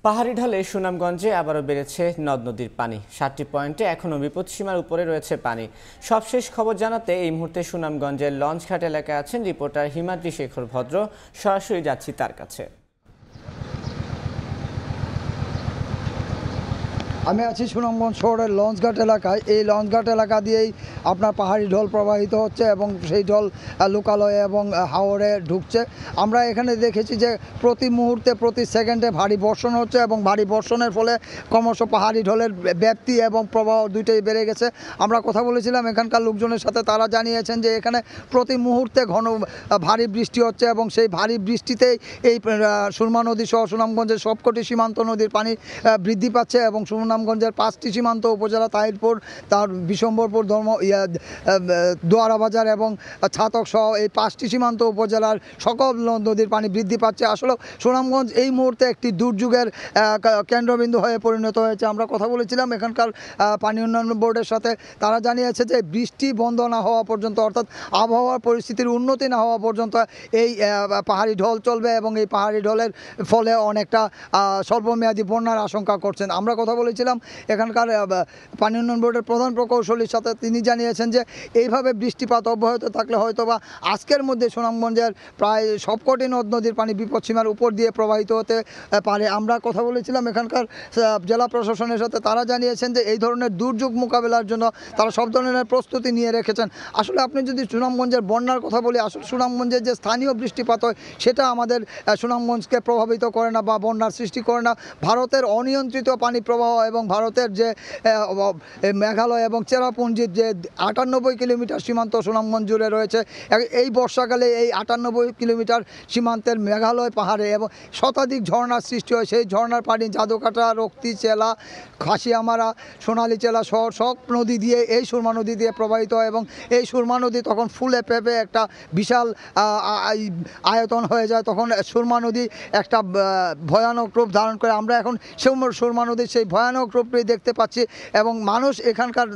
পাহাড়ি ঢলে সুনামগঞ্জে আবারও বেড়েছে নদ-নদীর পানি। 7টি পয়েন্টে এখনও বিপদসীমার উপরে রয়েছে পানি। সবশেষ খবর জানাতে এই মুহূর্তে সুনামগঞ্জের লঞ্চঘাট এলাকায় আছেন রিপোর্টার হিমাদ্রি শেখর ভদ্র। সরাসরি যাচ্ছি তার কাছে। আমি আছি সুনামগঞ্জ শহরের লঞ্চঘাট এলাকায়। এই লঞ্চঘাট এলাকা দিয়েই আপনার পাহাড়ি ঢল প্রবাহিত হচ্ছে এবং সেই ঢল লোকালয়ে এবং হাওরে ঢুকছে। আমরা এখানে দেখেছি যে প্রতি মুহূর্তে প্রতি সেকেন্ডে ভারী বর্ষণ হচ্ছে এবং ভারী বর্ষণের ফলে ক্রমশ পাহাড়ি ঢলের ব্যাপ্তি এবং প্রবাহ দুইটাই বেড়ে গেছে। আমরা কথা বলেছিলাম এখানকার লোকজনের সাথে, তারা জানিয়েছেন যে এখানে প্রতি মুহূর্তে ঘন ভারী বৃষ্টি হচ্ছে এবং সেই ভারী বৃষ্টিতেই এই সুরমা নদী সহ সুনামগঞ্জের সবকটি সীমান্ত নদীর পানি বৃদ্ধি পাচ্ছে এবং সুনামগঞ্জের 5টি সীমান্ত উপজেলা তাহিরপুর, তার বিশম্বরপুর, দোয়ারাবাজার এবং ছাতক সহ এই 5টি সীমান্ত উপজেলার সকল নদীর পানি বৃদ্ধি পাচ্ছে। আসলে সুনামগঞ্জ এই মুহূর্তে একটি দুর্যোগের কেন্দ্রবিন্দু হয়ে পরিণত হয়েছে। আমরা কথা বলেছিলাম এখানকার পানি উন্নয়ন বোর্ডের সাথে, তারা জানিয়েছে যে বৃষ্টি বন্ধ না হওয়া পর্যন্ত, অর্থাৎ আবহাওয়ার পরিস্থিতির উন্নতি না হওয়া পর্যন্ত এই পাহাড়ি ঢল চলবে এবং এই পাহাড়ি ঢলের ফলে অনেকটা স্বল্পমেয়াদী বন্যার আশঙ্কা করছেন। আমরা কথা বলেছিলাম এখানকার পানি উন্নয়ন বোর্ডের প্রধান প্রকৌশলীর সাথে, তিনি জানিয়েছেন যে এইভাবে বৃষ্টিপাত অব্যাহত থাকলে হয়তোবা আজকের মধ্যে সুনামগঞ্জের প্রায় সবকটি নদ নদীর পানি বিপদসীমার উপর দিয়ে প্রবাহিত হতে পারে। আমরা কথা বলেছিলাম এখানকার জেলা প্রশাসনের সাথে, তারা জানিয়েছেন যে এই ধরনের দুর্যোগ মোকাবেলার জন্য তারা সব ধরনের প্রস্তুতি নিয়ে রেখেছেন। আসলে আপনি যদি সুনামগঞ্জের বন্যার কথা বলি, আসলে সুনামগঞ্জের যে স্থানীয় বৃষ্টিপাত হয় সেটা আমাদের সুনামগঞ্জকে প্রভাবিত করে না বা বন্যার সৃষ্টি করে না। ভারতের অনিয়ন্ত্রিত পানি প্রবাহ এবং ভারতের যে মেঘালয় এবং চেরাপুঞ্জির যে 98 কিলোমিটার সীমান্ত সুনামগঞ্জ জুড়ে রয়েছে, এই বর্ষাকালে এই 98 কিলোমিটার সীমান্তের মেঘালয় পাহাড়ে এবং শতাধিক ঝর্ণার সৃষ্টি হয়। সেই ঝর্ণার পানি জাদুকাটা, রক্তি চেলা, খাসিয়ামারা, সোনালী চেলা সহ সব নদী দিয়ে এই সুরমা নদী দিয়ে প্রবাহিত হয় এবং এই সুরমা নদী তখন ফুলে ফেপে একটা বিশাল আয়তন হয়ে যায়। তখন সুরমা নদী একটা ভয়ানক রূপ ধারণ করে। আমরা এখন সুরমা নদীর সেই ভয়ানক রূপটি দেখতে পাচ্ছি এবং মানুষ এখানকার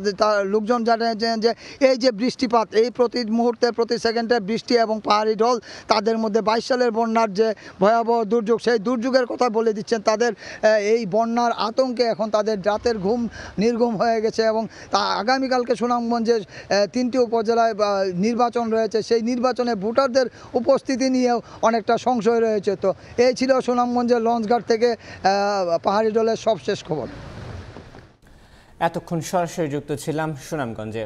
লোকজন জানিয়েছেন যে এই যে বৃষ্টিপাত, এই প্রতি মুহূর্তে প্রতি সেকেন্ডে বৃষ্টি এবং পাহাড়ি ঢল তাদের মধ্যে 22 সালের বন্যার যে ভয়াবহ দুর্যোগ, সেই দুর্যোগের কথা বলে দিচ্ছেন। তাদের এই বন্যার আতঙ্কে এখন তাদের রাতের ঘুম নির্ঘুম হয়ে গেছে এবং আগামীকালকে সুনামগঞ্জের 3টি উপজেলায় নির্বাচন রয়েছে। সেই নির্বাচনে ভোটারদের উপস্থিতি নিয়েও অনেকটা সংশয় রয়েছে। তো এই ছিল সুনামগঞ্জের লঞ্চঘাট থেকে পাহাড়ি ঢলের সবশেষ খবর। এতক্ষণ সরাসরি যুক্ত ছিলাম সুনামগঞ্জে।